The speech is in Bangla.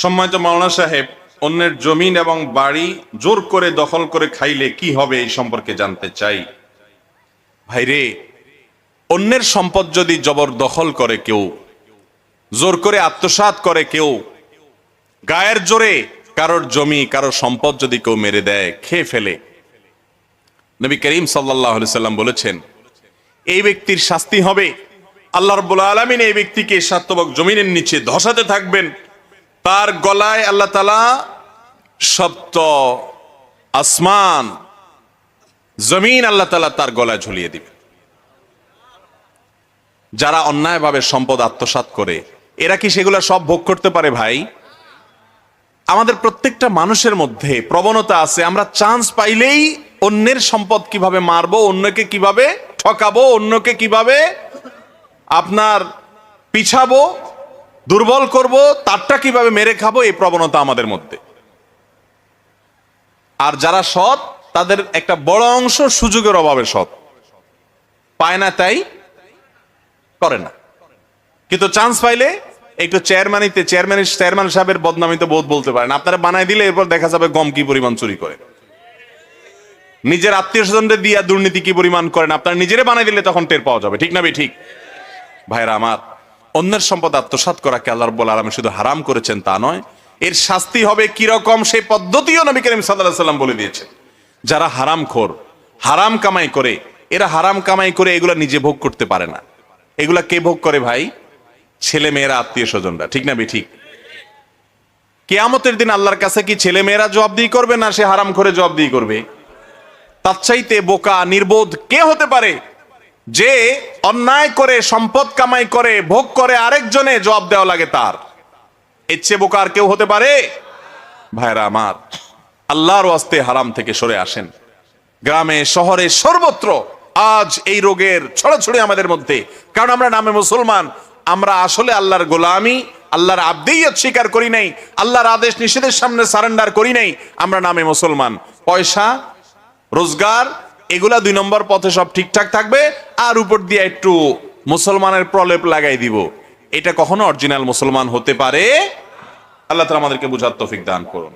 সম্মানিত মাওলানা সাহেব, অন্যের জমিন এবং বাড়ি জোর করে দখল করে খাইলে কি হবে এই সম্পর্কে জানতে চাই। ভাইরে, অন্যের সম্পদ যদি জবরদখল করে কেউ, জোর করে আত্মসাৎ করে কেউ, গায়ের জোরে কারোর জমি কারোর সম্পদ যদি কেউ মেরে দেয়, খেয়ে ফেলে, নবী করিম সাল্লাল্লাহু আলাইহি সাল্লাম বলেছেন এই ব্যক্তির শাস্তি হবে, আল্লাহ রাব্বুল আলামিন এই ব্যক্তিকে সাতবক জমিনের নিচে ধসাতে থাকবেন, তার গলায় আল্লাহ তাআলা সপ্ত আসমান জমিন আল্লাহ তাআলা তার গলায় ঝুলিয়ে দিবেন। যারা অন্যায়ভাবে সম্পদ আত্মসাৎ করে, এরা কি সেগুলা সব ভোগ করতে পারে? ভাই, আমাদের প্রত্যেকটা মানুষের মধ্যে প্রবণতা আছে, আমরা চান্স পাইলেই অন্যের সম্পদ কিভাবে মারবো, অন্যকে কিভাবে ঠকাবো, অন্যকে কিভাবে আপনার পিছাবো, দুর্বল করব, তারটা কিভাবে মেরে খাবো, এই প্রবণতা আমাদের মধ্যে। আর যারা সৎ, তাদের একটা বড় অংশ সুযোগের অভাবে সৎ, পায় না তাই করে না। কিন্তু চান্স পাইলে একটু চেয়ারম্যান সাহেবের বদনামিতে বোধ বলতে পারেন, আপনারা বানাই দিলে এরপর দেখা যাবে গম কি পরিমাণ চুরি করে, নিজের আত্মীয় স্বজনদের দিয়া দুর্নীতি কি পরিমাণ করেন, আপনারা নিজেরে বানাই দিলে তখন টের পাওয়া যাবে। ঠিক না ঠিক? ভাইরা আমার, অন্যের সম্পদ আত্মসাৎ করাকে আল্লাহ রাব্বুল আলামিন শুধু হারাম করেছেন তা নয়, এর শাস্তি হবে কিরকম সেই পদ্ধতিও নবী করিম সাল্লাল্লাহু আলাইহি সাল্লাম বলে দিয়েছেন। যারা হারামখোর, হারাম কামাই করে, এরা হারাম কামাই করে এগুলা নিজে ভোগ করতে পারে না। এগুলা কে ভোগ করে? ভাই, ছেলে মেয়েরা, আত্মীয় স্বজনরা। ঠিক না ঠিক? কিয়ামতের দিন আল্লাহর কাছে কি ছেলে মেয়েরা জবাবদিহি করবে, না সে হারামখোরে জবাবদিহি করবে? তার চাইতে বোকা নির্বোধ কে হতে পারে যে অন্যায় করে সম্পদ কামাই করে ভোগ করে আরেকজনে জবাব দেওয়া লাগে তার? এর চেয়ে বোকা আর কেউ হতে পারে? ভাইরা আমার, আল্লাহর ওয়াস্তে হারাম থেকে সরে আসেন। গ্রামে শহরে সর্বত্র আজ এই রোগের ছড়াছড়ি আমাদের মধ্যে, কারণ আমরা নামে মুসলমান, আমরা আসলে আল্লাহর গোলামি, আল্লাহর আবদিয়ত স্বীকার করি নাই, আল্লাহর আদেশ নিষেধের সামনে সারেন্ডার করি নাই। আমরা নামে মুসলমান, পয়সা রোজগার এগুলা 2 নম্বর পথে সব ঠিকঠাক থাকবে, আর উপর দিয়ে একটু মুসলমানের প্রলেপ লাগাই দিব। এটা কখনো অরিজিনাল মুসলমান হতে পারে? আল্লাহ তাআলা আমাদেরকে বুঝার তৌফিক দান করুন।